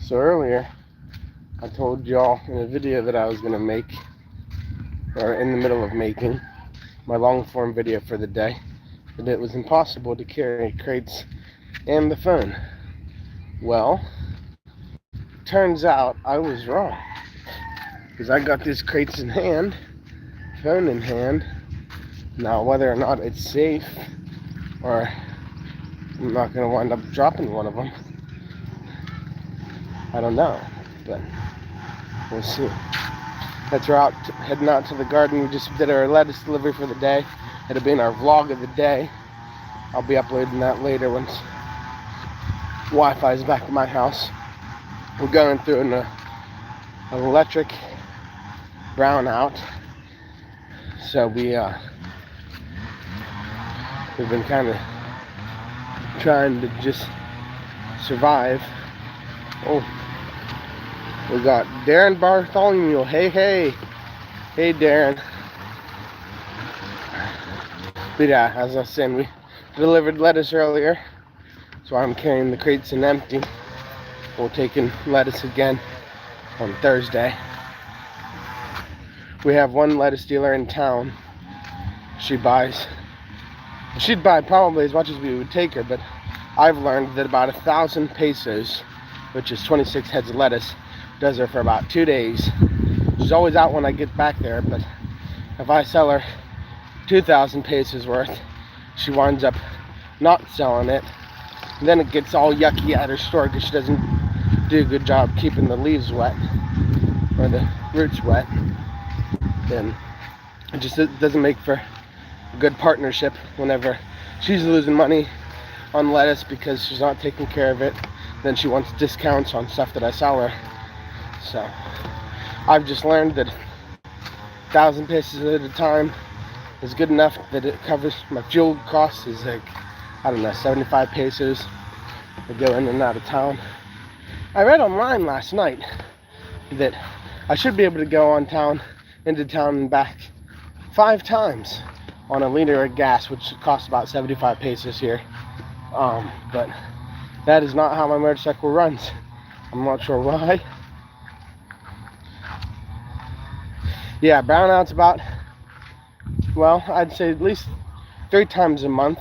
So earlier, I told y'all in a video that I was going to make, or in the middle of making, my long form video for the day, that it was impossible to carry crates and the phone. Well, turns out I was wrong. Because I got these crates in hand, phone in hand. Now, whether or not it's safe, or I'm not going to wind up dropping one of them, I don't know, but we'll see. That's we're out heading out to the garden. We just did our lettuce delivery for the day. It'll be in our vlog of the day. I'll be uploading that later once Wi-Fi is back at my house. We're going through an electric brownout, so we've been kind of trying to just survive. Oh, we got Darren Bartholomew. Hey Darren. But yeah, as I was saying, we delivered lettuce earlier, so I'm carrying the crates and empty. We're taking lettuce again on Thursday. We have one lettuce dealer in town. She'd buy probably as much as we would take her, but I've learned that about 1,000 pesos, which is 26 heads of lettuce, does her for about 2 days. She's always out when I get back there, but if I sell her 2,000 pesos worth, she winds up not selling it. And then it gets all yucky at her store because she doesn't do a good job keeping the leaves wet or the roots wet. Then it just doesn't make for a good partnership whenever she's losing money on lettuce because she's not taking care of it. Then she wants discounts on stuff that I sell her. So I've just learned that 1,000 pesos at a time is good enough that it covers my fuel costs. Is like, I don't know, 75 pesos to go in and out of town. I read online last night that I should be able to go into town and back 5 times on a liter of gas, which costs about 75 pesos here. But that is not how my motorcycle runs. I'm not sure why. Yeah, brownouts about, well, I'd say at least 3 times a month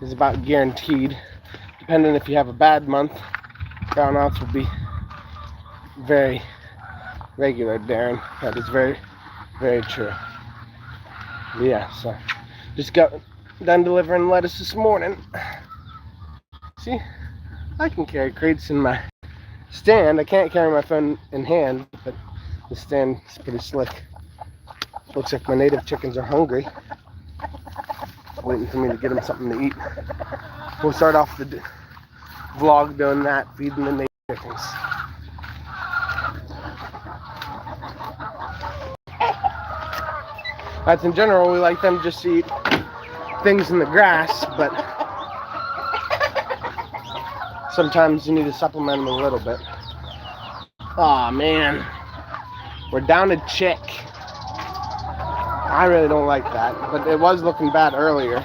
is about guaranteed. Depending if you have a bad month, brownouts will be very regular, Darren. That is very, very true. But yeah, so just got done delivering lettuce this morning. See, I can carry crates in my stand. I can't carry my phone in hand, but the stand is pretty slick. Looks like my native chickens are hungry, waiting for me to get them something to eat. We'll start off the vlog doing that, feeding the native chickens. That's in general, we like them just to eat things in the grass, but sometimes you need to supplement them a little bit. Aw, man, we're down a chick. I really don't like that, but it was looking bad earlier.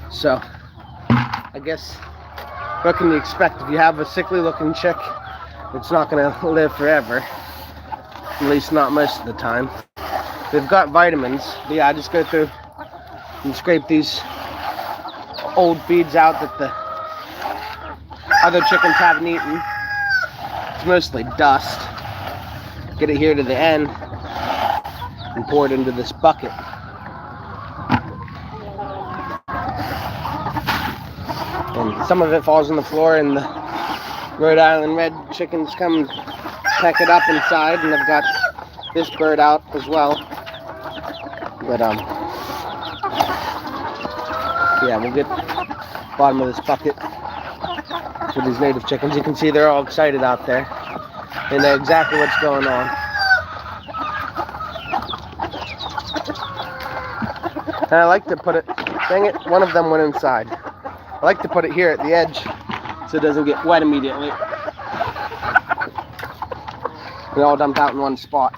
So, I guess, what can you expect? If you have a sickly looking chick, it's not going to live forever. At least not most of the time. They've got vitamins. But yeah, I just go through and scrape these old feeds out that the other chickens haven't eaten. It's mostly dust. Get it here to the end and pour it into this bucket. And some of it falls on the floor, and the Rhode Island red chickens come and peck it up inside, and I've got this bird out as well. But yeah, we'll get bottom of this bucket for these native chickens. You can see they're all excited out there. They know exactly what's going on. And I like to put it, dang it, one of them went inside. I like to put it here at the edge so it doesn't get wet immediately. They all dumped out in one spot.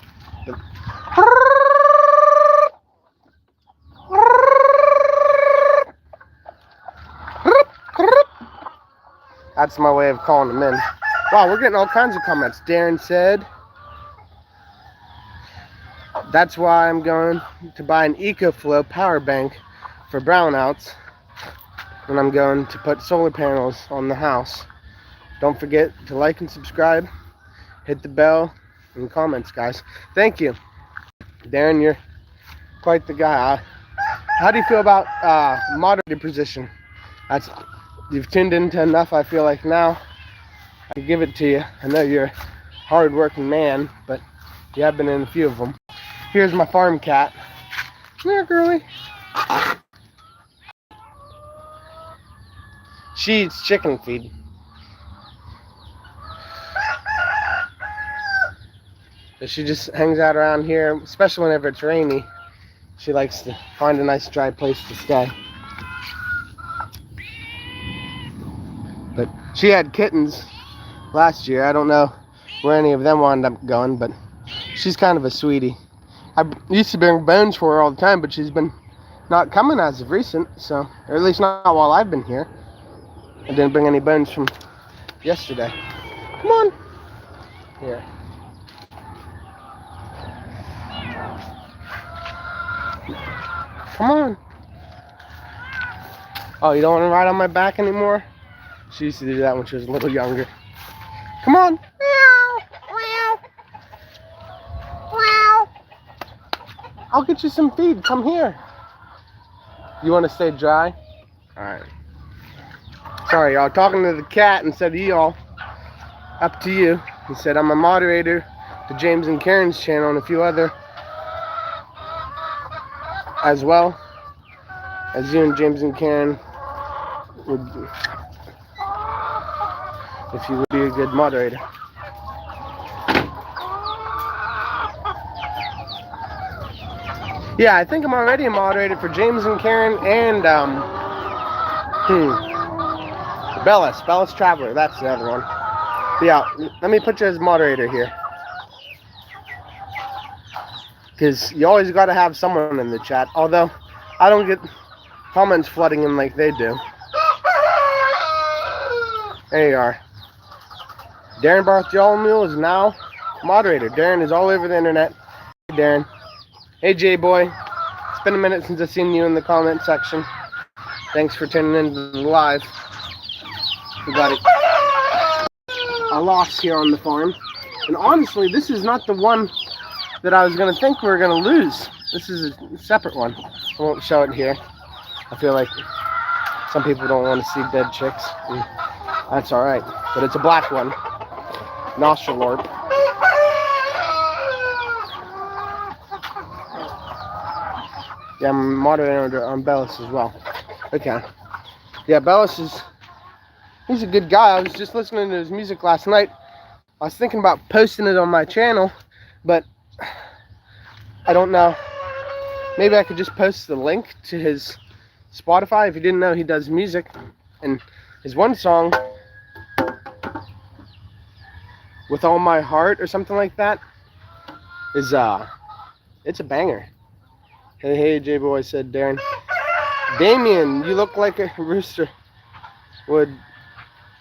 That's my way of calling them in. Wow, we're getting all kinds of comments. Darren said, that's why I'm going to buy an EcoFlow power bank for brownouts when I'm going to put solar panels on the house. Don't forget to like and subscribe, hit the bell, and comments, guys. Thank you. Darren, you're quite the guy. How do you feel about moderator position? You've tuned into enough, I feel like now I can give it to you. I know you're a hard-working man, but you have been in a few of them. Here's my farm cat. Come here, girlie. She eats chicken feed. So she just hangs out around here, especially whenever it's rainy. She likes to find a nice dry place to stay. But she had kittens last year. I don't know where any of them wound up going, but she's kind of a sweetie. I used to bring bones for her all the time, but she's been not coming as of recent, so, or at least not while I've been here. I didn't bring any bones from yesterday. Come on. Here. Come on. Oh, you don't want to ride on my back anymore? She used to do that when she was a little younger. Come on. I'll get you some feed. Come here. You want to stay dry? Alright. Sorry, y'all. Talking to the cat instead of y'all. Up to you. He said, I'm a moderator to James and Karen's channel and a few other as well as you and James and Karen would, if you would be a good moderator. Yeah, I think I'm already a moderator for James and Karen and Bellis Traveler. That's the other one. But yeah, let me put you as moderator here, because you always got to have someone in the chat. Although I don't get comments flooding in like they do. There you are. Darren Bartholomew is now moderator. Darren is all over the internet. Hey, Darren. Hey, J-Boy. It's been a minute since I've seen you in the comment section. Thanks for tuning in to the live. We got a loss here on the farm. And honestly, this is not the one that I was going to think we were going to lose. This is a separate one. I won't show it here. I feel like some people don't want to see dead chicks. And that's alright. But it's a black one. Nostril orb. Yeah, I'm moderator on Bellis as well. Okay. Yeah, Bellis he's a good guy. I was just listening to his music last night. I was thinking about posting it on my channel, but I don't know. Maybe I could just post the link to his Spotify. If you didn't know, he does music. And his one song, With All My Heart or something like that, is it's a banger. Hey, J-Boy, said Darren. Damien, you look like a rooster would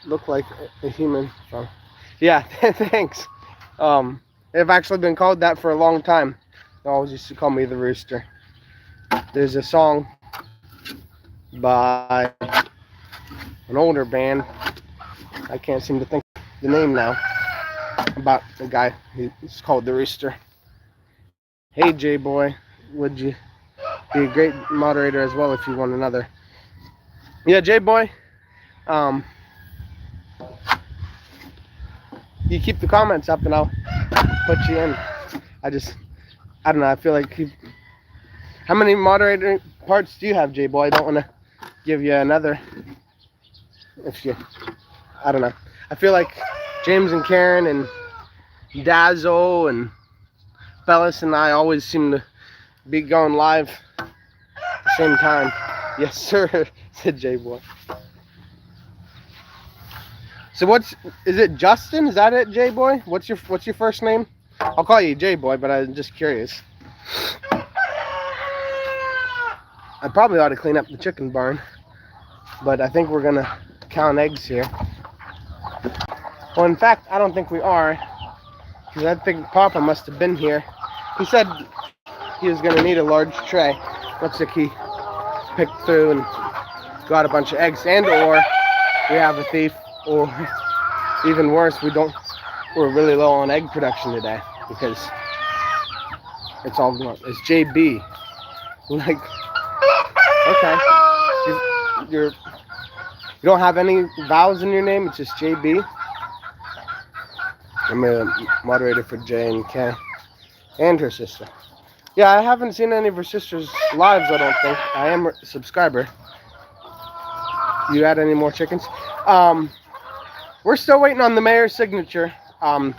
look like a human. Oh. Yeah, thanks. I've actually been called that for a long time. They always used to call me the rooster. There's a song by an older band. I can't seem to think of the name now. About a guy who's called the Rooster. Hey, J-Boy, would you be a great moderator as well if you want another? Yeah, J-Boy. You keep the comments up and I'll put you in. I don't know. I feel like how many moderator parts do you have, J-Boy? I don't want to give you another. I don't know. I feel like James and Karen and Dazzle and Bellis and I always seem to be going live at the same time. Yes, sir, said J-Boy. So is it Justin? Is that it, J-Boy? What's your first name? I'll call you J-Boy, but I'm just curious. I probably ought to clean up the chicken barn, but I think we're gonna count eggs here. Well, in fact, I don't think we are, because I think Papa must have been here. He said he was going to need a large tray. Looks like he picked through and got a bunch of eggs, and or we have a thief, or even worse, we're really low on egg production today because it's JB. Like, okay, you don't have any vowels in your name. It's just JB. I'm a moderator for J and K and her sister. Yeah, I haven't seen any of her sister's lives. I don't think. I am a subscriber. You add any more chickens? We're still waiting on the mayor's signature. The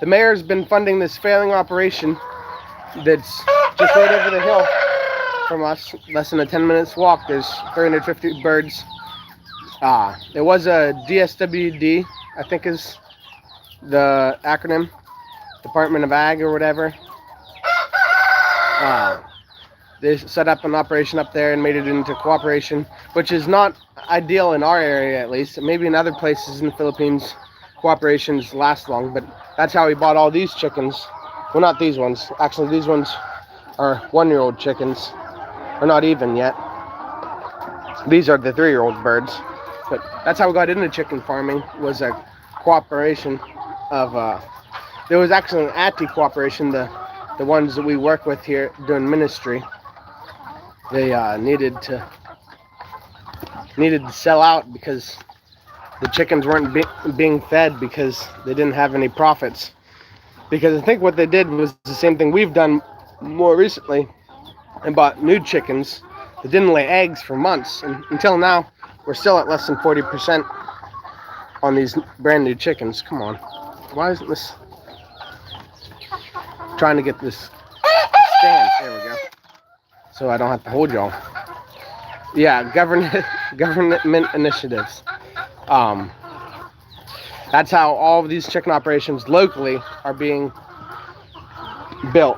mayor's been funding this failing operation that's just right over the hill from us, less than a 10 minutes walk. There's 350 birds. It was a DSWD, I think is the acronym, Department of Ag or whatever. They set up an operation up there and made it into cooperation, which is not ideal in our area, at least. Maybe in other places in the Philippines, cooperations last long, but that's how we bought all these chickens. Well, not these ones. Actually, these ones are 1-year-old chickens. Or not even yet. These are the 3-year-old birds. But that's how we got into chicken farming, was a cooperation of, there was actually an ATI cooperation, the ones that we work with here doing ministry. They needed to sell out because the chickens weren't being fed because they didn't have any profits. Because I think what they did was the same thing we've done more recently and bought new chickens that didn't lay eggs for months. And until now, we're still at less than 40% on these brand new chickens. Come on. Why isn't this? I'm trying to get this stand. There we go. So I don't have to hold y'all. Yeah, government initiatives. That's how all of these chicken operations locally are being built.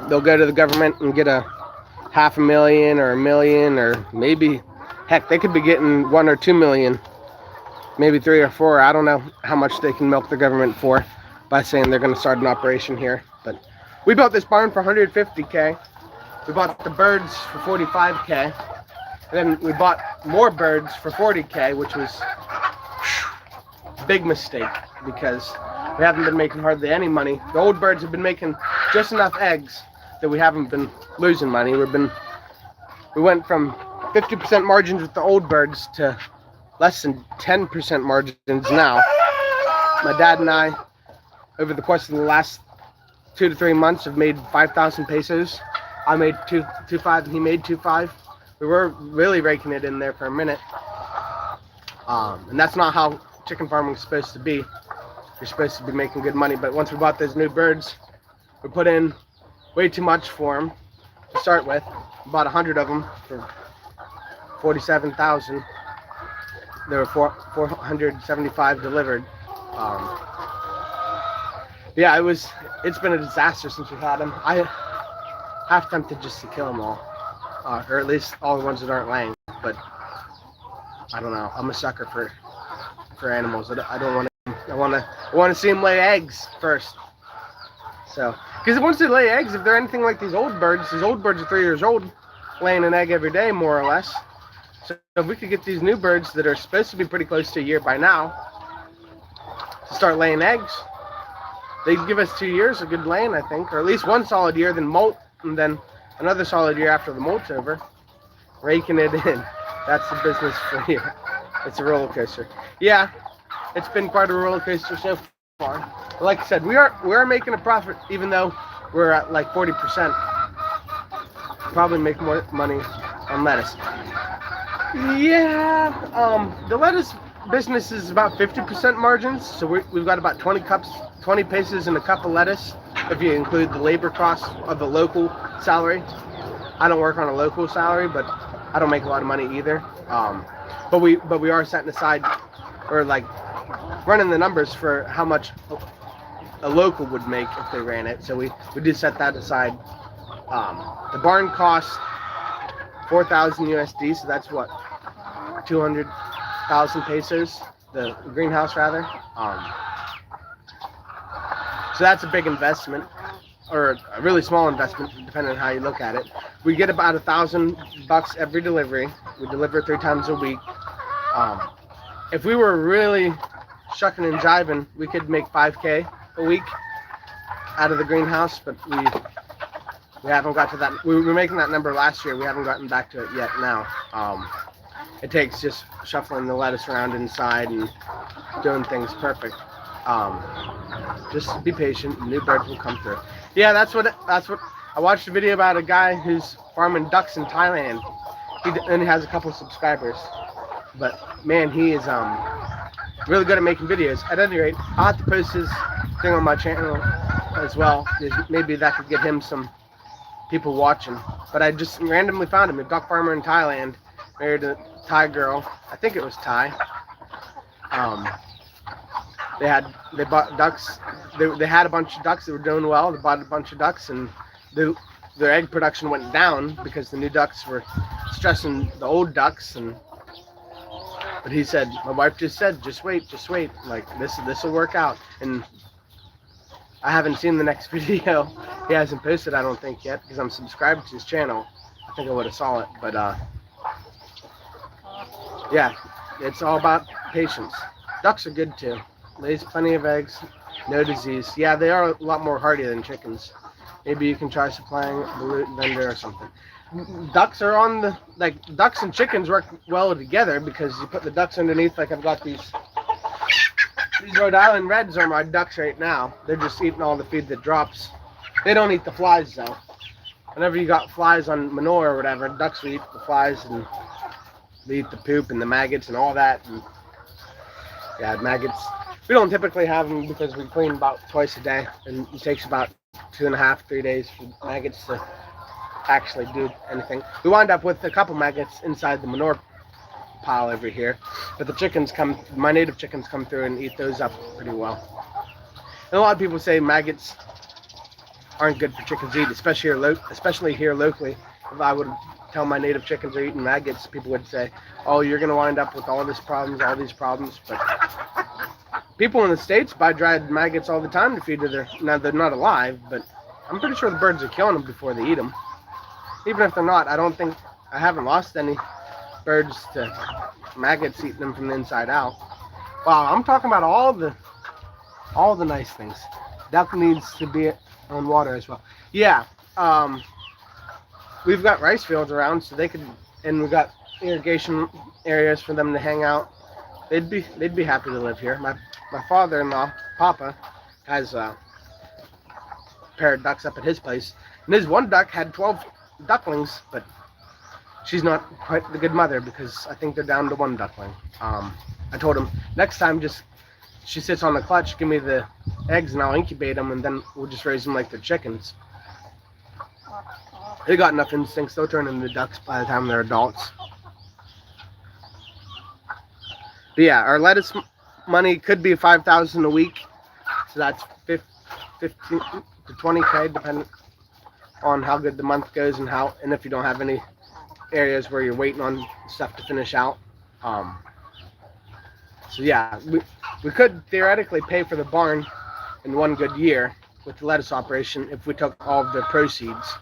They'll go to the government and get a $500,000 or $1 million, or maybe, heck, they could be getting 1 or 2 million, maybe 3 or 4. I don't know how much they can milk the government for by saying they're going to start an operation here. But we built this barn for $150K. We bought the birds for $45K. And then we bought more birds for $40K, which was a big mistake because we haven't been making hardly any money. The old birds have been making just enough eggs that we haven't been losing money. We went from 50% margins with the old birds to less than 10% margins now. My dad and I, over the course of the last 2 to 3 months, have made 5,000 pesos. I made 2.5 and he made 2.5. We were really raking it in there for a minute. And that's not how chicken farming is supposed to be. You're supposed to be making good money. But once we bought those new birds, we put in way too much for them to start with. We bought 100 of them for 47,000. There were 475 delivered. Yeah, it's been a disaster since we had them. I half tempted just to kill them all. Or at least all the ones that aren't laying, but I don't know. I'm a sucker for animals. I don't want to. I want to see them lay eggs first. So, because once they lay eggs, if they're anything like these old birds are 3 years old, laying an egg every day, more or less. So if we could get these new birds that are supposed to be pretty close to a year by now to start laying eggs, they give us 2 years of good laying, I think, or at least 1 solid year, then molt, and then another solid year after the molt's over, raking it in. That's the business for you. It's a roller coaster. Yeah, it's been quite a roller coaster so far. But like I said, we are making a profit, even though we're at like 40%. Probably make more money on lettuce. Yeah, the lettuce business is about 50% margins, so we've got about 20 pesos in a cup of lettuce, if you include the labor costs of the local salary. I don't work on a local salary, but I don't make a lot of money either. But we are setting aside, or like running the numbers for how much a local would make if they ran it. So we do set that aside. The barn costs 4,000 USD, so that's what, 200,000 pesos. the greenhouse rather. So that's a big investment, or a really small investment, depending on how you look at it. We get about $1,000 every delivery. We deliver 3 times a week. If we were really shucking and jiving, we could make $5K a week out of the greenhouse, but we haven't got to that. We were making that number last year. We haven't gotten back to it yet now. It takes just shuffling the lettuce around inside and doing things perfect. Just be patient. New birds will come through. Yeah, that's what I watched a video about a guy who's farming ducks in Thailand. He only has a couple of subscribers, but man, he is really good at making videos. At any rate, I'll have to post his thing on my channel as well. Maybe that could get him some people watching. But I just randomly found him, a duck farmer in Thailand, married a Thai girl. I think it was Thai. They bought ducks. They had a bunch of ducks that were doing well. They bought a bunch of ducks, and their egg production went down because the new ducks were stressing the old ducks. But he said, my wife just said, just wait, like this will work out. And I haven't seen the next video. He hasn't posted, I don't think, yet, because I'm subscribed to his channel. I think I would have saw it, but yeah, it's all about patience. Ducks are good too. Lays plenty of eggs, no disease. Yeah, they are a lot more hardy than chickens. Maybe you can try supplying a balut vendor or something. Ducks are on the, ducks and chickens work well together because you put the ducks underneath, like I've got these Rhode Island Reds are my ducks right now. They're just eating all the feed that drops. They don't eat the flies though. Whenever you got flies on manure or whatever, ducks will eat the flies and they eat the poop and the maggots and all that. And yeah, maggots. We don't typically have them because we clean about twice a day, and it takes about 2.5 to 3 days for maggots to actually do anything. We wind up with a couple maggots inside the manure pile over here, but the chickens my native chickens come through and eat those up pretty well. And a lot of people say maggots aren't good for chickens to eat, especially here locally. If I would tell my native chickens are eating maggots, people would say, oh, you're going to wind up with all these problems. But people in the States buy dried maggots all the time to feed to their, now they're not alive, but I'm pretty sure the birds are killing them before they eat them. Even if they're not, I haven't lost any birds to maggots eating them from the inside out. Wow, I'm talking about all the nice things. Duck needs to be on water as well. Yeah, we've got rice fields around, so they could, and we've got irrigation areas for them to hang out. They'd be happy to live here. My father-in-law, Papa, has a pair of ducks up at his place, and his one duck had 12 ducklings, but she's not quite the good mother because I think they're down to 1 duckling. I told him next time, just she sits on the clutch, give me the eggs and I'll incubate them, and then we'll just raise them like they're chickens. They got enough instincts, they'll turn into ducks by the time they're adults. But yeah, our lettuce money could be $5,000 a week, so that's 15 to 20K, depending on how good the month goes and if you don't have any areas where you're waiting on stuff to finish out. So yeah, we could theoretically pay for the barn in 1 good year with the lettuce operation if we took all of the proceeds,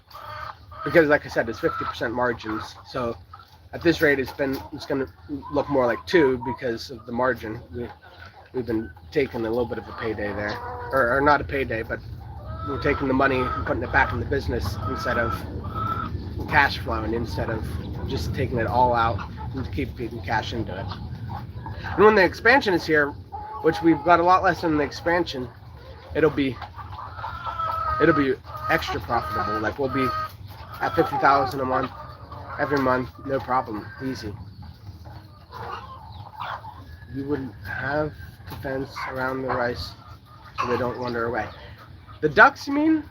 because like I said, it's 50% margins. So at this rate, it's going to look more like 2 because of the margin. We've been taking a little bit of a payday there, or not a payday, but we're taking the money and putting it back in the business instead of cash flowing, instead of just taking it all out and keep feeding cash into it. And when the expansion is here, which we've got a lot less than the expansion, it'll be extra profitable. Like we'll be at $50,000 a month every month, no problem, easy. You wouldn't have to fence around the rice so they don't wander away. The ducks, you mean?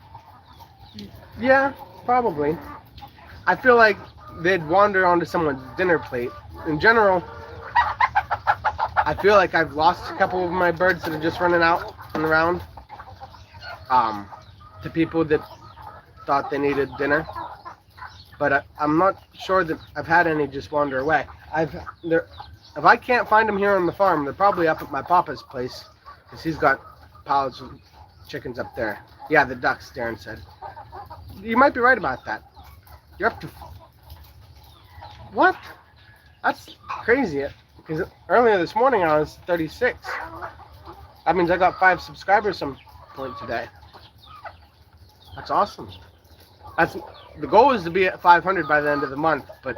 Yeah, probably. I feel like they'd wander onto someone's dinner plate. In general, I feel like I've lost a couple of my birds that are just running out and around to people that thought they needed dinner. But I'm not sure that I've had any just wander away. If I can't find them here on the farm, they're probably up at my papa's place, because he's got piles of chickens up there. Yeah, the ducks, Darren said. You might be right about that. You're up to... What? That's crazy. Because earlier this morning I was 36. That means I got 5 subscribers some point today. That's awesome. The goal is to be at 500 by the end of the month, but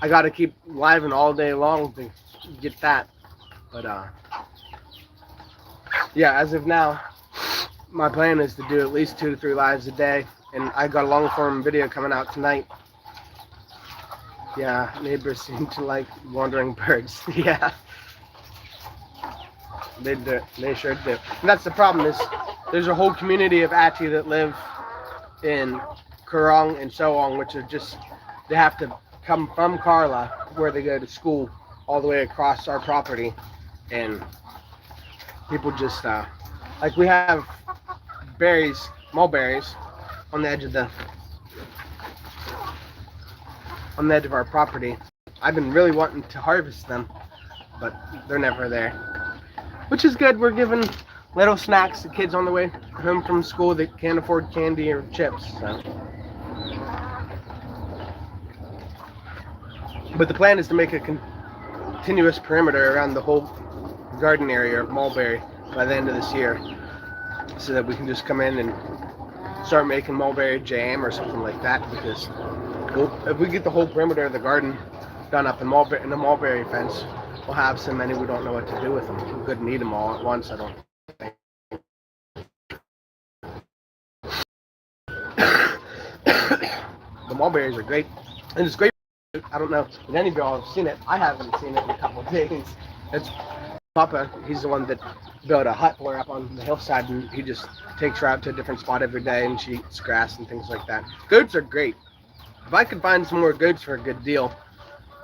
I got to keep living all day long to get that. But yeah, as of now, my plan is to do at least 2 to 3 lives a day, and I got a long form video coming out tonight. Yeah, neighbors seem to like wandering birds. Yeah, they do. They sure do. And that's the problem, is there's a whole community of Ati that live in Kurong and so on, which are just, they have to come from Karla, where they go to school, all the way across our property. And people just like, we have berries, mulberries, on the edge of our property. I've been really wanting to harvest them, but they're never there, which is good. We're giving little snacks to kids on the way home from school that can't afford candy or chips. So. But the plan is to make a continuous perimeter around the whole garden area of mulberry by the end of this year, so that we can just come in and start making mulberry jam or something like that. Because if we get the whole perimeter of the garden done up in the mulberry fence, we'll have so many we don't know what to do with them. We couldn't eat them all at once, I don't think. The mulberries are great, and it's great. I don't know if any of y'all have seen it. I haven't seen it in a couple of days. It's Papa. He's the one that built a hut for her up on the hillside, and he just takes her out to a different spot every day, and she eats grass and things like that. Goats are great. If I could find some more goats for a good deal,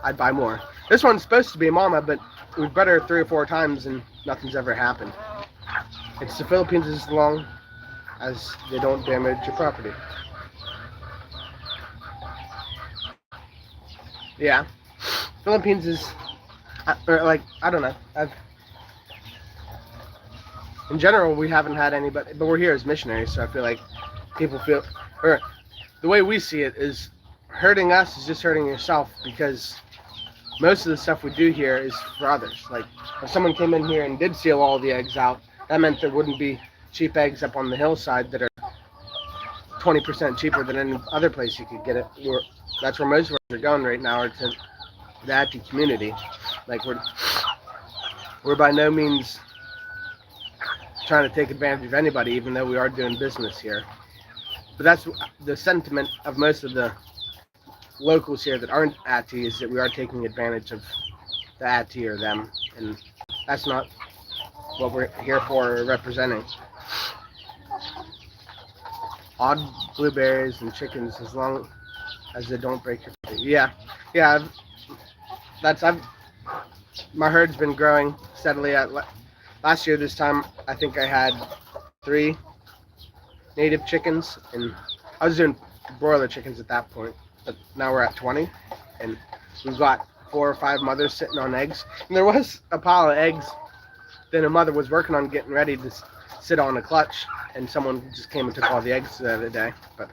I'd buy more. This one's supposed to be a mama, but we've bred her 3 or 4 times and nothing's ever happened. It's the Philippines as long as they don't damage your property. Yeah, Philippines is, or like, I don't know. In general, we haven't had anybody, but we're here as missionaries, so I feel like people feel, or the way we see it is, hurting us is just hurting yourself, because most of the stuff we do here is for others. Like, if someone came in here and did steal all the eggs out, that meant there wouldn't be cheap eggs up on the hillside that are 20% cheaper than any other place you could get it. That's where most of us are going right now, are to the Ati community. Like, we're by no means trying to take advantage of anybody, even though we are doing business here. But that's the sentiment of most of the locals here that aren't Ati, is that we are taking advantage of the Ati or them, and that's not what we're here for or representing. Odd blueberries and chickens, as long as they don't break your foot. Yeah, my herd's been growing steadily. Last year this time, I think I had 3 native chickens, and I was doing broiler chickens at that point, but now we're at 20, and we've got 4 or 5 mothers sitting on eggs. And there was a pile of eggs that a mother was working on getting ready to sit on a clutch, and someone just came and took all the eggs the other day. But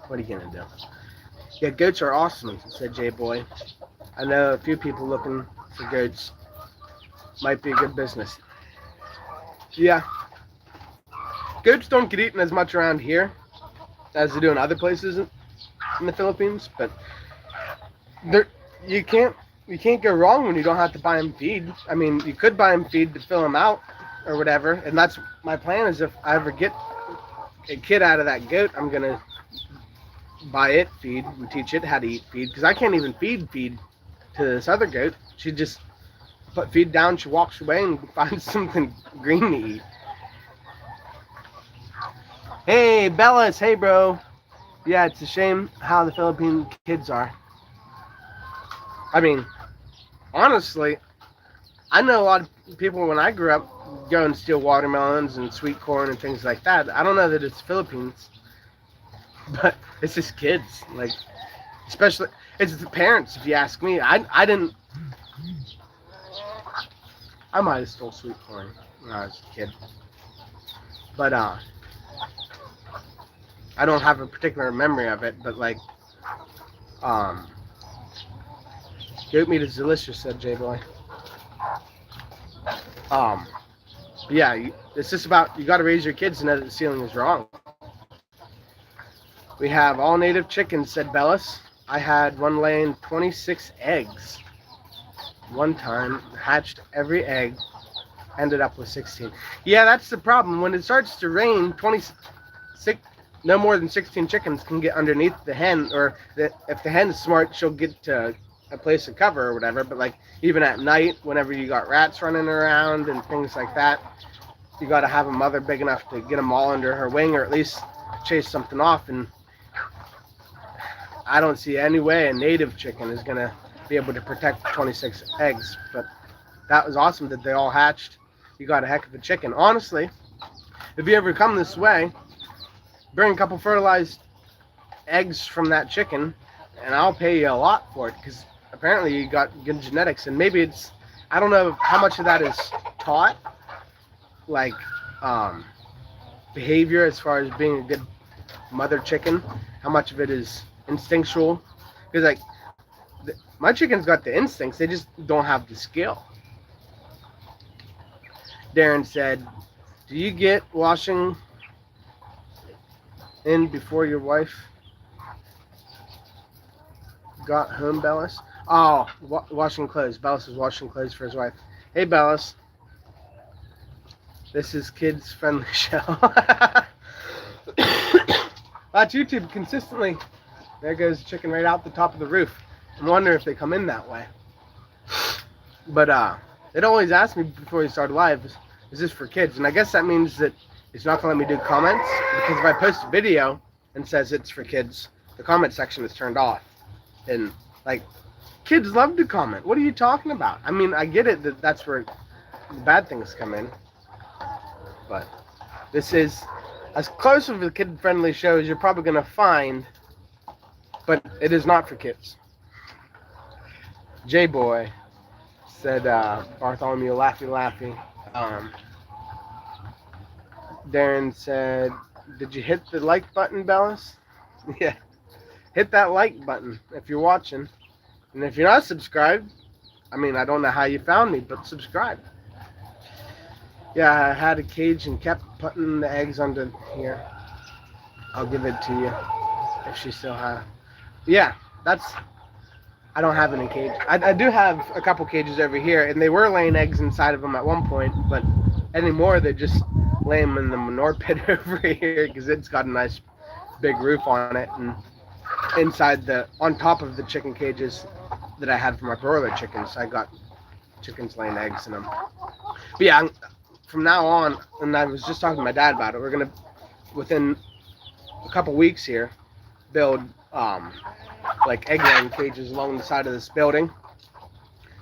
what are you gonna do? Yeah, goats are awesome, said Jay Boy. I know a few people looking for goats. Might be a good business. Yeah, goats don't get eaten as much around here as they do in other places in the Philippines, but you can't go wrong when you don't have to buy them feed. I mean, you could buy them feed to fill them out or whatever, and that's my plan. Is if I ever get a kid out of that goat, I'm gonna buy it feed and teach it how to eat feed, because I can't even feed to this other goat. She just put feed down, she walks away and finds something green to eat. Hey Bellis, hey bro. Yeah, it's a shame how the Philippine kids are. I mean, honestly, I know a lot of people when I grew up go and steal watermelons and sweet corn and things like that. I don't know that it's Philippines, but it's just kids. Like, especially, It's the parents, if you ask me. I didn't. I might have stole sweet corn when I was a kid, but I don't have a particular memory of it. But like, goat meat is delicious, said J Boy. Yeah, it's just about you got to raise your kids to know that the ceiling is wrong. We have all native chickens, said Bellis. I had one laying 26 eggs. One time, hatched every egg, ended up with 16. Yeah, that's the problem. When it starts to rain, 26, no more than 16 chickens can get underneath the hen, or if the hen's smart, she'll get to a place to cover or whatever. But like even at night, whenever you got rats running around and things like that, you got to have a mother big enough to get them all under her wing, or at least chase something off. And I don't see any way a native chicken is gonna be able to protect 26 eggs. But that was awesome that they all hatched. You got a heck of a chicken. Honestly, if you ever come this way, bring a couple fertilized eggs from that chicken, and I'll pay you a lot for it, because apparently you got good genetics. And maybe it's, I don't know how much of that is taught, like behavior as far as being a good mother chicken, how much of it is instinctual, because like my chicken's got the instincts, they just don't have the skill. Darren said, do you get washing in before your wife got home, Bellis? Oh, washing clothes. Bellis is washing clothes for his wife. Hey, Bellis. This is kids friendly show. Watch YouTube consistently. There goes the chicken right out the top of the roof. I'm wondering if they come in that way. But it always asks me before you start live, is this for kids? And I guess that means that it's not going to let me do comments, because if I post a video and says it's for kids, the comment section is turned off. And like, kids love to comment. What are you talking about? I mean, I get it that that's where the bad things come in, but this is as close of a kid-friendly show as you're probably going to find, but it is not for kids. J-Boy said, Bartholomew, laughy. Darren said, did you hit the like button, Bellis? Yeah. Hit that like button if you're watching. And if you're not subscribed, I mean, I don't know how you found me, but subscribe. Yeah, I had a cage and kept putting the eggs under here. I'll give it to you if she still has. Yeah, I don't have any cage. I do have a couple cages over here, and they were laying eggs inside of them at one point, but anymore they just lay them in the manure pit over here, because it's got a nice big roof on it, and on top of the chicken cages that I had for my broiler chickens, I got chickens laying eggs in them. But yeah, from now on, and I was just talking to my dad about it, we're gonna, within a couple weeks here, build like egg laying cages along the side of this building.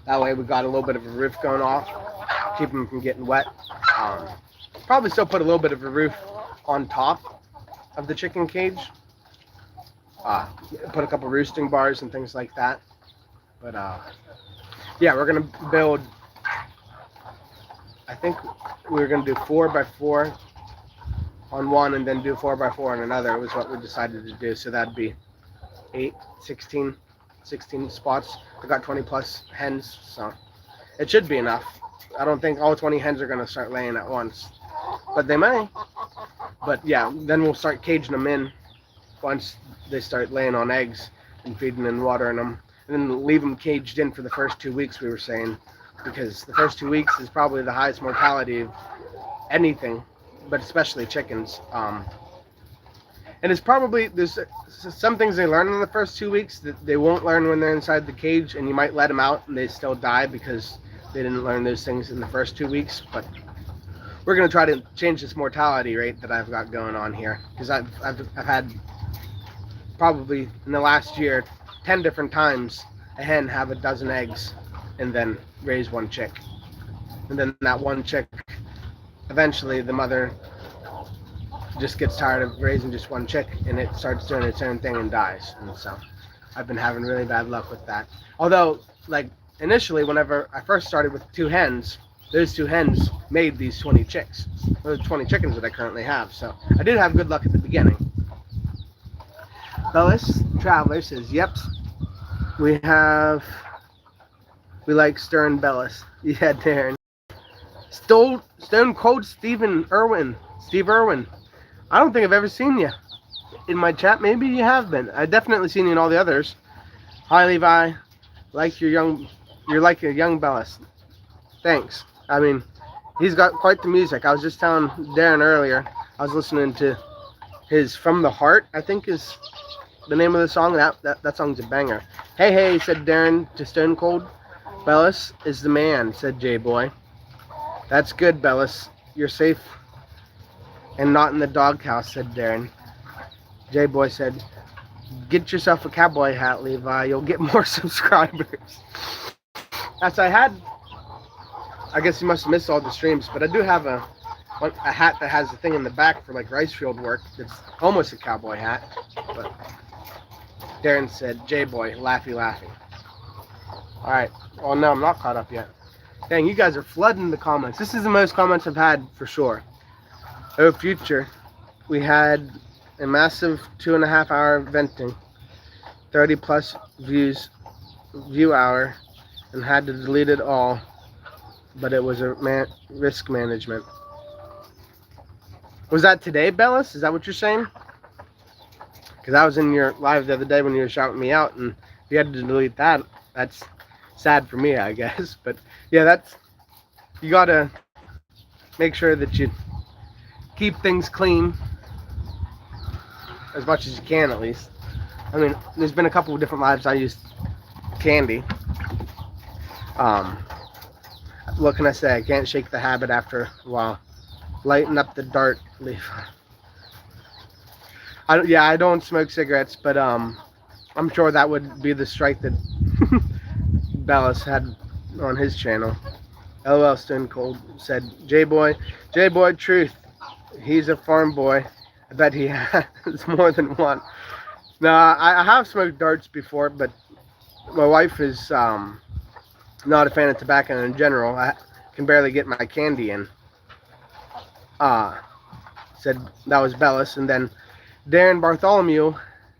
That way we got a little bit of a roof going off, keep them from getting wet. Probably still put a little bit of a roof on top of the chicken cage. Put a couple roosting bars and things like that. But yeah, we're gonna build, I think we're gonna do 4x4 on one and then do 4x4 on another, was what we decided to do. So that'd be 16 spots. I got 20 plus hens, so it should be enough. I don't think all 20 hens are gonna start laying at once, but they may. But yeah, then we'll start caging them in once they start laying on eggs and feeding and watering them, and then leave them caged in for the first 2 weeks, we were saying, because the first 2 weeks is probably the highest mortality of anything, but especially chickens. And it's probably, there's some things they learn in the first 2 weeks that they won't learn when they're inside the cage, and you might let them out and they still die because they didn't learn those things in the first 2 weeks. But we're going to try to change this mortality rate that I've got going on here, because I've had probably in the last year 10 different times a hen have a dozen eggs and then raise one chick, and then that one chick, eventually the mother just gets tired of raising just one chick and it starts doing its own thing and dies. And so I've been having really bad luck with that. Although, like, initially, whenever I first started with 2 hens, those 2 hens made these 20 chicks. Those 20 chickens that I currently have. So I did have good luck at the beginning. Bellis Traveler says, yep, we like Stern Bellis. Yeah, Darren. Stone Cold Steve Irwin. I don't think I've ever seen you in my chat. Maybe you have been. I've definitely seen you in all the others. Hi, Levi. You're like a young Bellis. Thanks. I mean, he's got quite the music. I was just telling Darren earlier, I was listening to his From the Heart, I think is the name of the song. That song's a banger. Hey, said Darren to Stone Cold. Bellis is the man, said J-Boy. That's good, Bellis. You're safe and not in the doghouse, said Darren. J-Boy said, get yourself a cowboy hat, Levi. You'll get more subscribers. As I guess you must have missed all the streams, but I do have a hat that has a thing in the back for like rice field work. It's almost a cowboy hat. But Darren said, J-Boy, laughy. All right. Well, no, I'm not caught up yet. Dang, you guys are flooding the comments. This is the most comments I've had for sure. Oh, Future. We had a massive 2.5 hour venting, 30 plus view hour, and had to delete it all. But it was a risk management. Was that today, Bellis? Is that what you're saying? Because I was in your live the other day when you were shouting me out, and if you had to delete that, that's sad for me, I guess. But yeah, you gotta make sure that you keep things clean as much as you can, at least. I mean, there's been a couple of different lives I used candy. What can I say? I can't shake the habit after a while. Lighten up the dart, Levi. I don't smoke cigarettes, but I'm sure that would be the strike that Bellis had on his channel. LOL Stone Cold said, J-Boy, truth. He's a farm boy. I bet he has more than one. No, I have smoked darts before, but my wife is not a fan of tobacco in general. I can barely get my candy in. Said that was Bellis. And then Darren Bartholomew,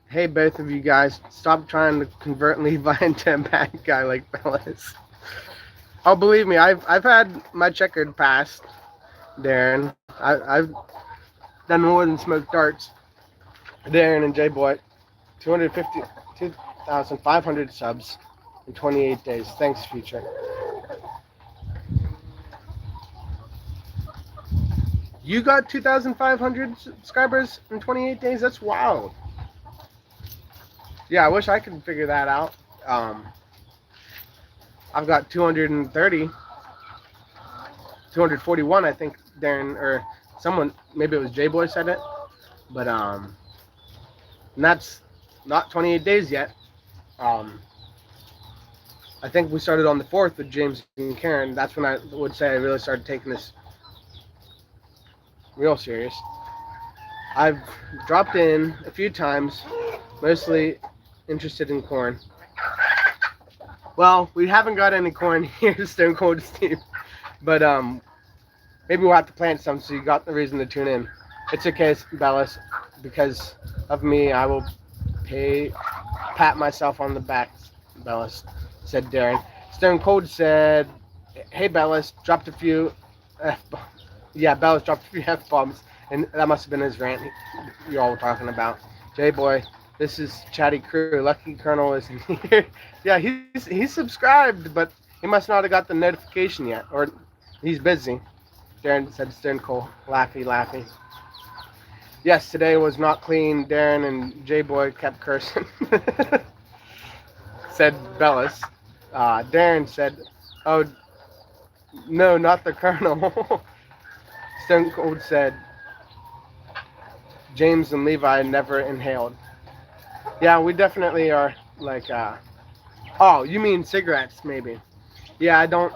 hey, both of you guys, stop trying to convert Levi into a bad guy like Bellis. Oh, believe me, I've had my checkered past, Darren. I've done more than smoke darts. Darren and J-Boy, 252,500 subs in 28 days. Thanks, Future. You got 2,500 subscribers in 28 days? That's wild. Yeah, I wish I could figure that out. I've got 241, I think Darren, or someone, maybe it was J-Boy said it. But, and that's not 28 days yet. I think we started on the 4th with James and Karen. That's when I would say I really started taking this real serious. I've dropped in a few times, mostly interested in corn. Well, we haven't got any corn here, Stone Cold Steve, but maybe we'll have to plant some, so you got the reason to tune in. It's okay, Bellis, because of me, I will pat myself on the back, Bellis, said Darren. Stone Cold said, hey, Bellis, dropped a few F-bombs. Yeah, Bellis dropped a few F-bombs, and that must have been his rant you all were talking about. J-Boy, this is Chatty Crew. Lucky Colonel isn't here. Yeah, he's subscribed, but he must not have got the notification yet, or he's busy. Darren said Stone Cold, laughy. Yes, today was not clean. Darren and J-Boy kept cursing. Said Bellis. Darren said, oh, no, not the Colonel. Stone Cold said, James and Levi never inhaled. Yeah, we definitely are like, oh, you mean cigarettes, maybe. Yeah, I don't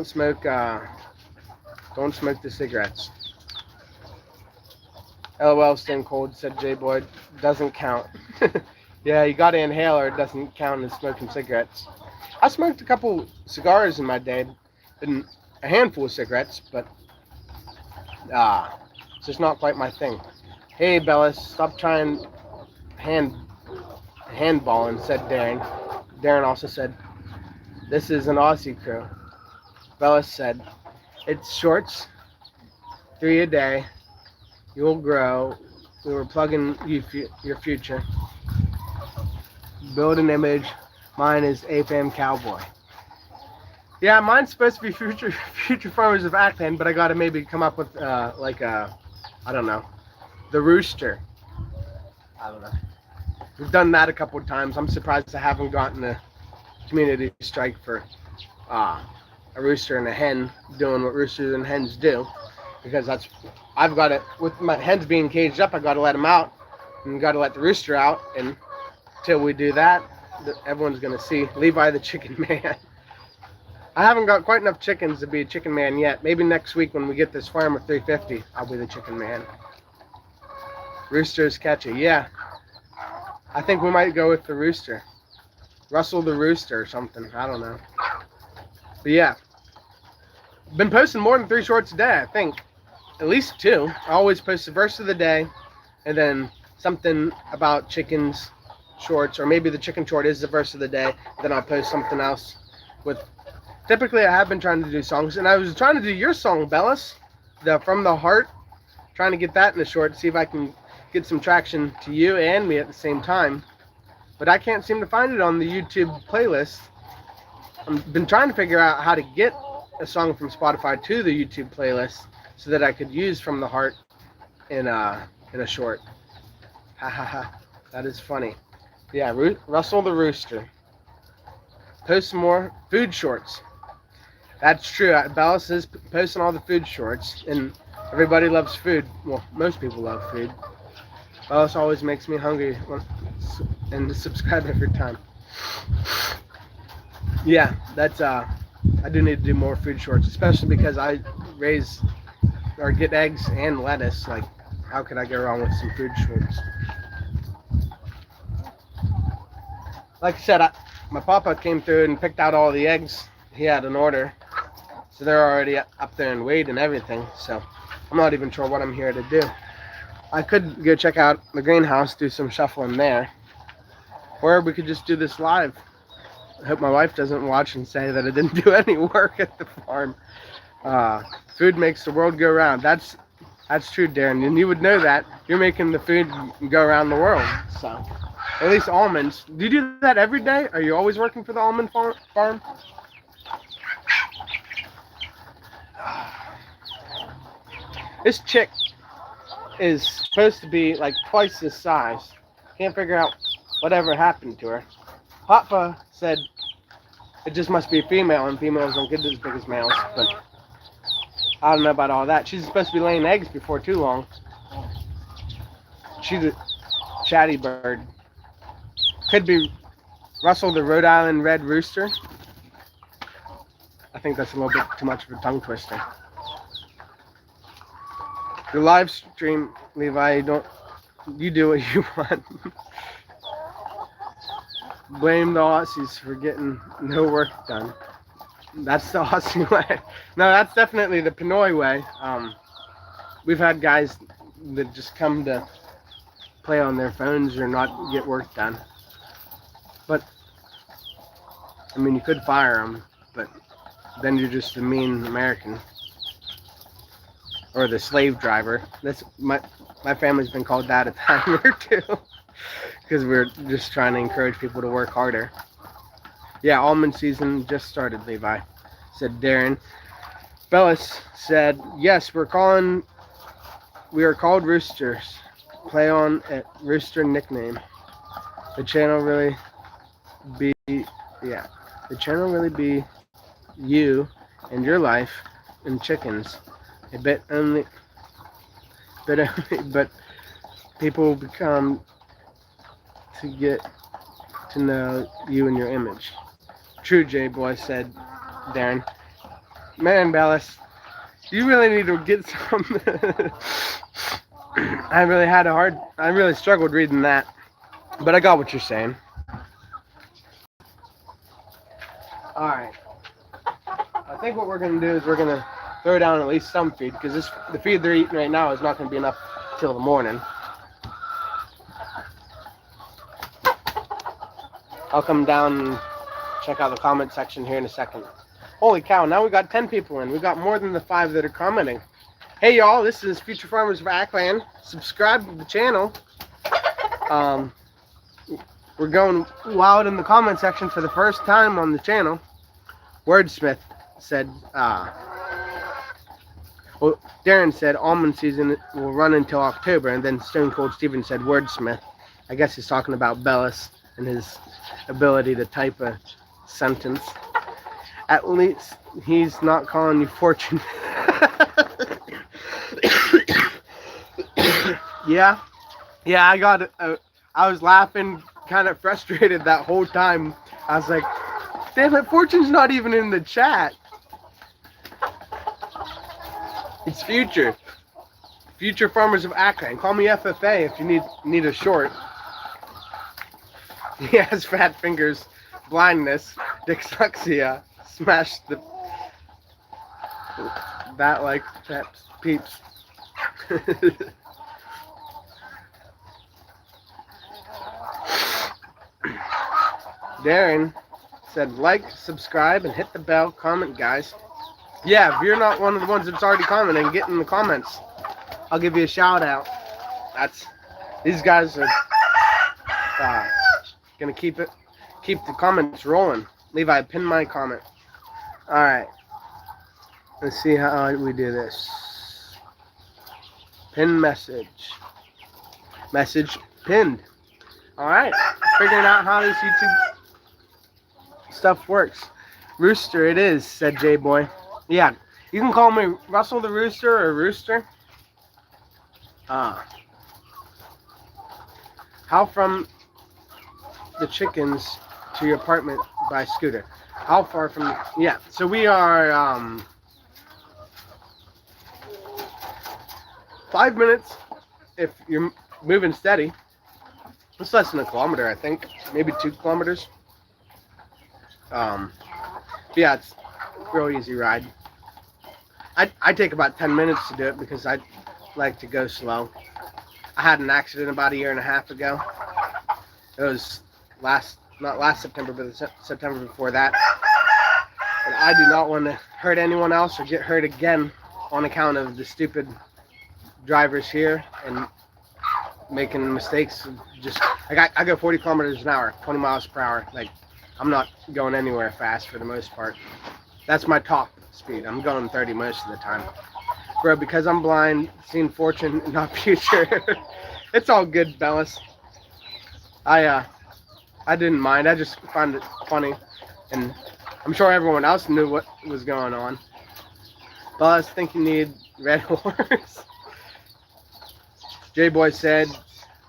smoke, don't smoke the cigarettes. LOL Stone Cold said J-Boy, doesn't count. Yeah, you got to inhale or it doesn't count as smoking cigarettes. I smoked a couple cigars in my day, and a handful of cigarettes, but it's just not quite my thing. Hey, Bellis, stop trying hand handballing, said Darren. Darren also said, this is an Aussie crew. Bellis said, it's shorts, 3 a day. You'll grow. We were plugging your future. Build an image. Mine is AFAM Cowboy. Yeah, mine's supposed to be Future-Farmers-of-Aklan, but I gotta maybe come up with I don't know, the Rooster. I don't know. We've done that a couple of times. I'm surprised I haven't gotten a community strike for a rooster and a hen doing what roosters and hens do, because I've got it with my hens being caged up. I got to let them out and got to let the rooster out, and until we do that, everyone's gonna see Levi the chicken man. I haven't got quite enough chickens to be a chicken man yet. Maybe next week when we get this farm of 350, I'll be the chicken man. Rooster's catchy. Yeah, I think we might go with the rooster. Russell the Rooster or something. I don't know. But yeah, been posting more than 3 shorts a day, I think. At least 2. I always post the verse of the day and then something about chickens shorts, or maybe the chicken short is the verse of the day. Then I'll post something else with. Typically, I have been trying to do songs, and I was trying to do your song, Bellis, the From the Heart. Trying to get that in a short, see if I can get some traction to you and me at the same time. But I can't seem to find it on the YouTube playlist. I've been trying to figure out how to get a song from Spotify to the YouTube playlist so that I could use From the Heart in a short. Ha ha ha. That is funny. Yeah, Russell the Rooster. Post some more food shorts. That's true. Bellis is posting all the food shorts, and everybody loves food. Well, most people love food. Bellis always makes me hungry and to subscribe every time. Yeah, that's I do need to do more food shorts, especially because I raise or get eggs and lettuce. Like, how could I go wrong with some food shorts? Like I said, my papa came through and picked out all the eggs he had an order, so they're already up there in weight and everything. So I'm not even sure what I'm here to do. I could go check out the greenhouse, do some shuffling there, or we could just do this live. I hope my wife doesn't watch and say that I didn't do any work at the farm. Food makes the world go round. That's true, Darren, and you would know that. You're making the food go around the world. So, at least almonds. Do you do that every day? Are you always working for the almond farm? This chick is supposed to be like twice this size. Can't figure out whatever happened to her. Papa said it just must be a female, and females don't get as big as males, but I don't know about all that. She's supposed to be laying eggs before too long. She's a chatty bird. Could be Russell the Rhode Island Red Rooster. I think that's a little bit too much of a tongue twister. The live stream, Levi, you do what you want. Blame the Aussies for getting no work done. That's the Aussie way. No, that's definitely the Pinoy way. We've had guys that just come to play on their phones or not get work done. But, I mean, you could fire them, but then you're just a mean American. Or the slave driver. That's my family's been called that a time or two. Because we're just trying to encourage people to work harder. Yeah, almond season just started, Levi, said Darren. Bellis said, yes, we are called roosters. Play on a rooster nickname. The channel really be you and your life and chickens. But people become to get to know you and your image. True, J-Boy, said Darren. Man, Bellis, you really need to get some. I really struggled reading that. But I got what you're saying. Alright. I think what we're going to do is we're going to throw down at least some feed, because the feed they're eating right now is not going to be enough till the morning. I'll come down and check out the comment section here in a second. Holy cow, now we got 10 people in. We got more than the 5 that are commenting. Hey y'all, this is Future Farmers of Aklan. Subscribe to the channel. We're going wild in the comment section for the first time on the channel. Wordsmith said, well, Darren said almond season will run until October, and then Stone Cold Steven said Wordsmith. I guess he's talking about Bellis and his ability to type a sentence. At least he's not calling you fortune. Yeah, I was laughing, kind of frustrated that whole time. I was like, damn it, Fortune's not even in the chat. It's Future. Future Farmers of Aklan. Call me FFA if you need a short. He has fat fingers, blindness, dyslexia, smash that like peeps. Darren said, like, subscribe, and hit the bell. Comment, guys. Yeah, if you're not one of the ones that's already commenting, get in the comments. I'll give you a shout out. These guys are gonna keep the comments rolling. Levi, pin my comment. All right. Let's see how we do this. Pin message. Message pinned. All right. Figuring out how this YouTube stuff works. Rooster it is, said J-Boy. Yeah, you can call me Russell the Rooster or Rooster. How from the chickens to your apartment by scooter? How far from... Yeah, so we are 5 minutes if you're moving steady. It's less than a kilometer, I think. Maybe 2 kilometers. Yeah, it's a real easy ride. I take about 10 minutes to do it because I like to go slow. I had an accident about 1.5 years ago. It was not last September, but the September before that. And I do not want to hurt anyone else or get hurt again on account of the stupid drivers here and making mistakes. Just I go 40 kilometers an hour, 20 miles per hour. Like, I'm not going anywhere fast for the most part. That's my top speed. I'm going 30 most of the time. Bro, because I'm blind, seeing fortune and not future. It's all good, Bellis. I didn't mind. I just found it funny. And I'm sure everyone else knew what was going on. Bellis, think you need red horse. J-Boy said,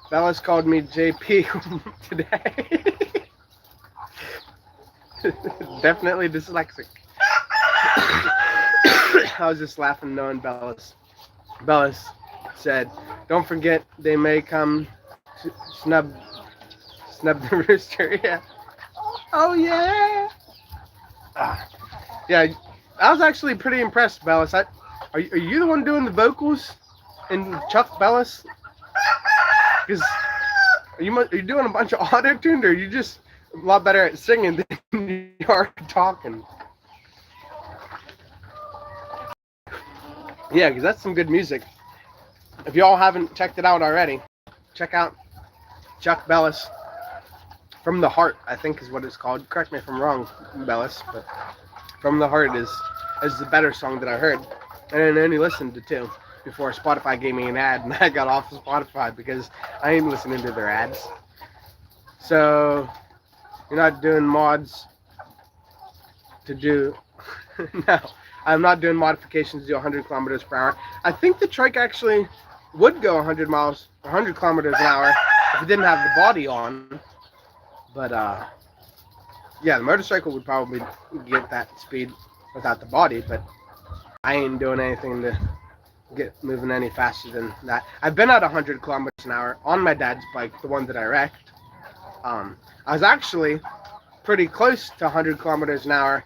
Bellis called me JP today. Definitely dyslexic. I was just laughing knowing Bellis. Bellis said, don't forget they may come to snub the rooster. Yeah. Oh yeah. Yeah, I was actually pretty impressed, Bellis. Are you the one doing the vocals in Chuck Bellis? Because are you doing a bunch of auto-tuned, or are you just a lot better at singing than you are talking? Yeah, because that's some good music. If y'all haven't checked it out already, check out Chuck Bellis. From the Heart, I think is what it's called. Correct me if I'm wrong, Bellis, but From the Heart is the better song that I heard. And I only listened to 2 before Spotify gave me an ad, and I got off of Spotify because I ain't listening to their ads. So, you're not doing mods to do... No, I'm not doing modifications to do 100 kilometers per hour. I think the trike actually would go 100 kilometers an hour if it didn't have the body on. But, yeah, the motorcycle would probably get that speed without the body, but I ain't doing anything to get moving any faster than that. I've been at 100 kilometers an hour on my dad's bike, the one that I wrecked. I was actually pretty close to 100 kilometers an hour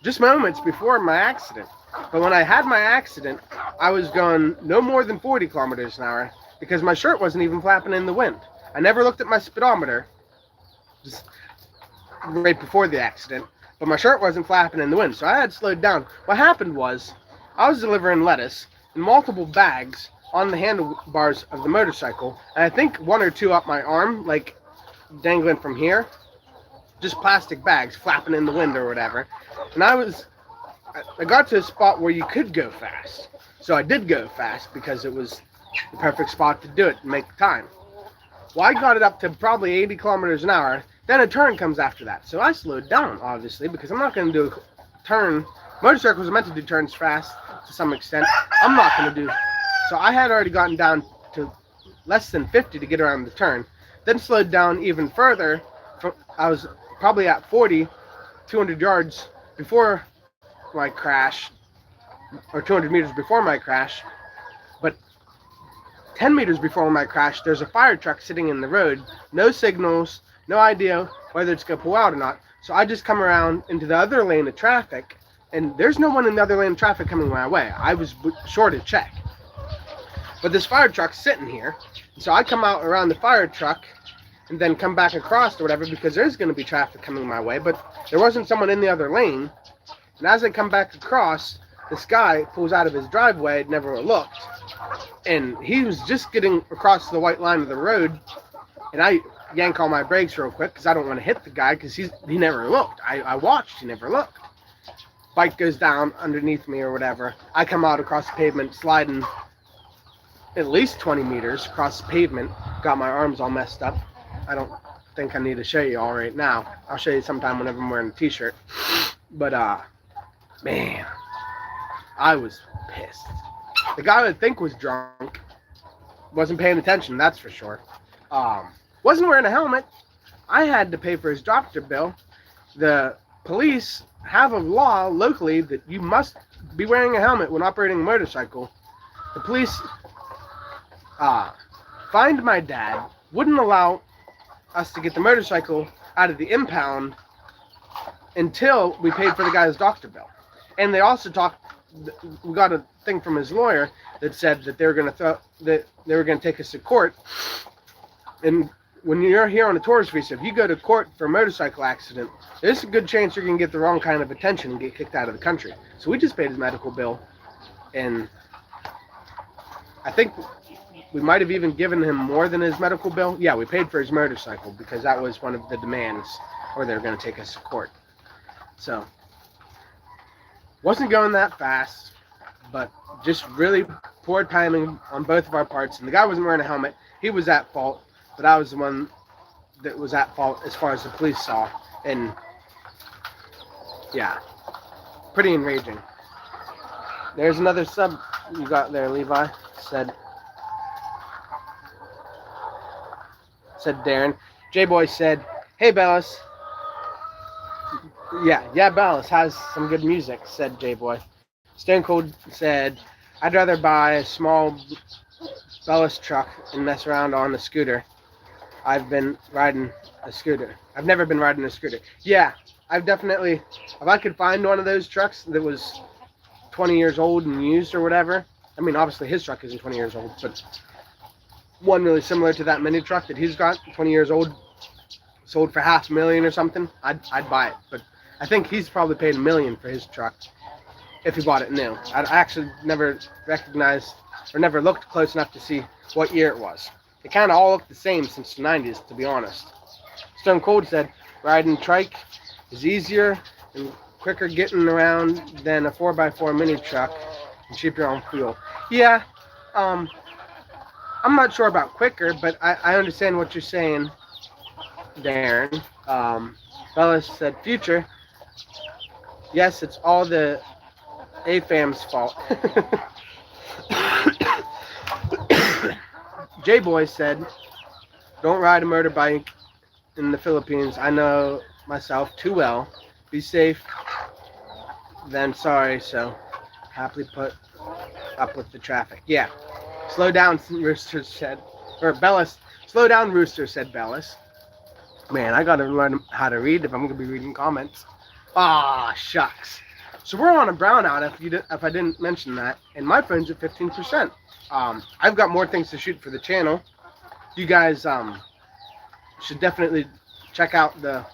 just moments before my accident. But when I had my accident, I was going no more than 40 kilometers an hour because my shirt wasn't even flapping in the wind. I never looked at my speedometer just right before the accident, but my shirt wasn't flapping in the wind, so I had slowed down. What happened was I was delivering lettuce in multiple bags on the handlebars of the motorcycle, and I think one or two up my arm, like dangling from here, just plastic bags flapping in the wind or whatever. And I got to a spot where you could go fast. So I did go fast because it was the perfect spot to do it and make time. Well, I got it up to probably 80 kilometers an hour. Then a turn comes after that. So I slowed down, obviously, because I'm not going to do a turn. Motorcycles are meant to do turns fast to some extent. I'm not going to do. So I had already gotten down to less than 50 to get around the turn. Then slowed down even further. I was probably at 40, 200 yards before my crash, or 200 meters before my crash. But 10 meters before my crash, there's a fire truck sitting in the road. No signals, no idea whether it's going to pull out or not. So I just come around into the other lane of traffic, and there's no one in the other lane of traffic coming my way. I was sure to check. But this fire truck's sitting here. So I come out around the fire truck and then come back across or whatever because there's going to be traffic coming my way. But there wasn't someone in the other lane. And as I come back across, this guy pulls out of his driveway, never looked. And he was just getting across the white line of the road. And I yank all my brakes real quick because I don't want to hit the guy because he never looked. I watched, he never looked. Bike goes down underneath me or whatever. I come out across the pavement, sliding at least 20 meters across the pavement. Got my arms all messed up. I don't think I need to show you all right now. I'll show you sometime whenever I'm wearing a t-shirt. But, man, I was pissed. The guy I think was drunk. Wasn't paying attention, that's for sure. Wasn't wearing a helmet. I had to pay for his doctor bill. The police have a law locally that you must be wearing a helmet when operating a motorcycle. The police fined my dad, wouldn't allow us to get the motorcycle out of the impound until we paid for the guy's doctor bill. And they also we got a thing from his lawyer that said that they were going to take us to court. And when you're here on a tourist visa, if you go to court for a motorcycle accident, there's a good chance you're going to get the wrong kind of attention and get kicked out of the country. So we just paid his medical bill, and I think we might have even given him more than his medical bill. Yeah, we paid for his motorcycle because that was one of the demands, or they were going to take us to court. So, wasn't going that fast, but just really poor timing on both of our parts. And the guy wasn't wearing a helmet. He was at fault, but I was the one that was at fault as far as the police saw. And, yeah, pretty enraging. There's another sub you got there, Levi. Said Darren. J-Boy said, "Hey, Bellis." Yeah, Bellis has some good music, said J-Boy. Stone Cold said, "I'd rather buy a small Bellis truck and mess around on a scooter. I've been riding a scooter. I've never been riding a scooter." Yeah, I've definitely, if I could find one of those trucks that was 20 years old and used or whatever. I mean, obviously his truck isn't 20 years old, but one really similar to that mini truck that he's got, 20 years old, sold for $500,000 or something, I'd buy it. But I think he's probably paid $1 million for his truck if he bought it new. I actually never recognized or never looked close enough to see what year it was. They kind of all look the same since the 90s, to be honest. Stone Cold said, "Riding trike is easier and quicker getting around than a 4x4 mini truck and cheaper on fuel." Yeah, I'm not sure about quicker, but I understand what you're saying, Darren. Bellis said, "Future. Yes, it's all the AFAM's fault." J-Boy said, "Don't ride a motorbike in the Philippines. I know myself too well. Be safe, then sorry, so happily put up with the traffic." Yeah. Slow down, Rooster said. Or Bellis. Slow down, Rooster, said Bellis. Man, I gotta learn how to read if I'm gonna be reading comments. Ah, shucks. So we're on a brownout. If I didn't mention that, and my phone's at 15%. I've got more things to shoot for the channel. You guys should definitely check out the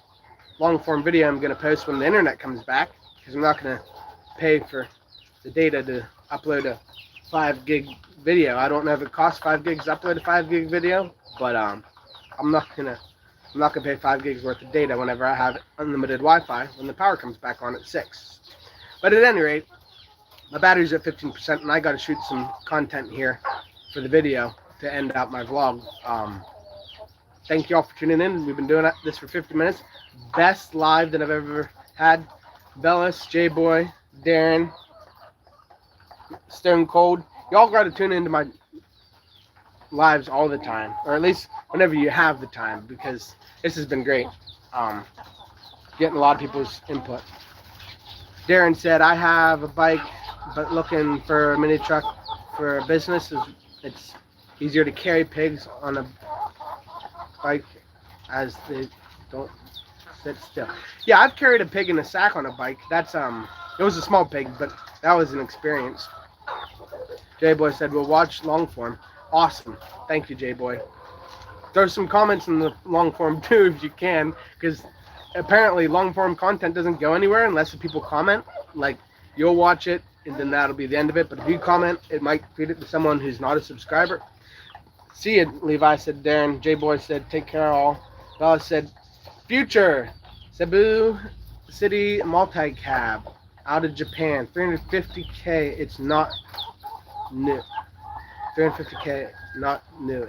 long form video I'm gonna post when the internet comes back, because I'm not gonna pay for the data to upload a 5 gig video. I don't know if it costs 5 gigs to upload a 5 gig video, but I'm not gonna pay 5 gigs worth of data whenever I have unlimited Wi-Fi when the power comes back on at 6. But at any rate, my battery's at 15%, and I got to shoot some content here for the video to end out my vlog. Thank you all for tuning in. We've been doing this for 50 minutes. Best live that I've ever had. Bellis, J-Boy, Darren, Stone Cold. Y'all got to tune into my lives all the time, or at least whenever you have the time, because this has been great. Getting a lot of people's input. Darren said, I have a bike, but looking for a mini truck for a business. It's easier to carry pigs on a bike as they don't sit still. Yeah, I've carried a pig in a sack on a bike. That's it was a small pig, but that was an experience. J-Boy said, we'll watch long form. Awesome. Thank you, J-Boy. Throw some comments in the long form too if you can, because apparently long form content doesn't go anywhere unless the people comment. Like, you'll watch it and then that'll be the end of it, but if you comment, it might feed it to someone who's not a subscriber. See you, Levi said. Darren. J-Boy said, take care of all. Bella said, future Cebu City multi-cab out of Japan, 350k. It's not new. 350k, not new.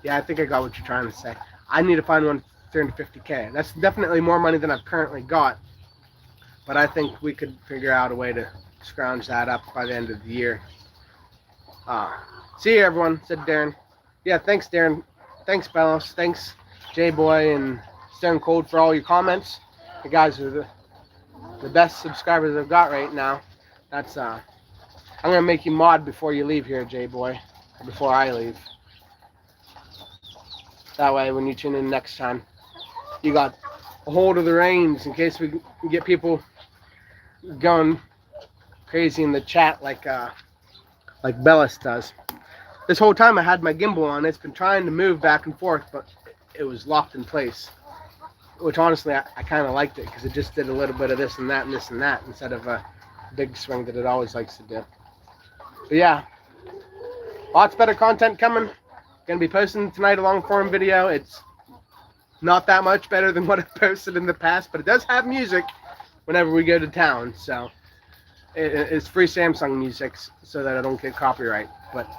Yeah, I think I got what you're trying to say. I need to find one 350k. That's definitely more money than I've currently got, but I think we could figure out a way to scrounge that up by the end of the year. See you, everyone, said Darren. Yeah, thanks, Darren. Thanks, Bellos. Thanks, J-Boy and Stone Cold, for all your comments. You guys are the best subscribers I've got right now. That's I'm gonna make you mod before you leave here, J-Boy, before I leave. That way, when you tune in next time, you got a hold of the reins in case we get people going crazy in the chat like Bellis does. This whole time I had my gimbal on. It's been trying to move back and forth, but it was locked in place. Which honestly, I kind of liked it, because it just did a little bit of this and that and this and that instead of a big swing that it always likes to do. But yeah, lots better content coming. Gonna be posting tonight a long form video. It's not that much better than what I've posted in the past, but it does have music whenever we go to town. So it's free Samsung music so that I don't get copyright. But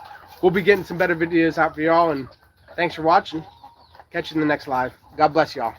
we'll be getting some better videos out for y'all, and thanks for watching. Catch you in the next live. God bless y'all.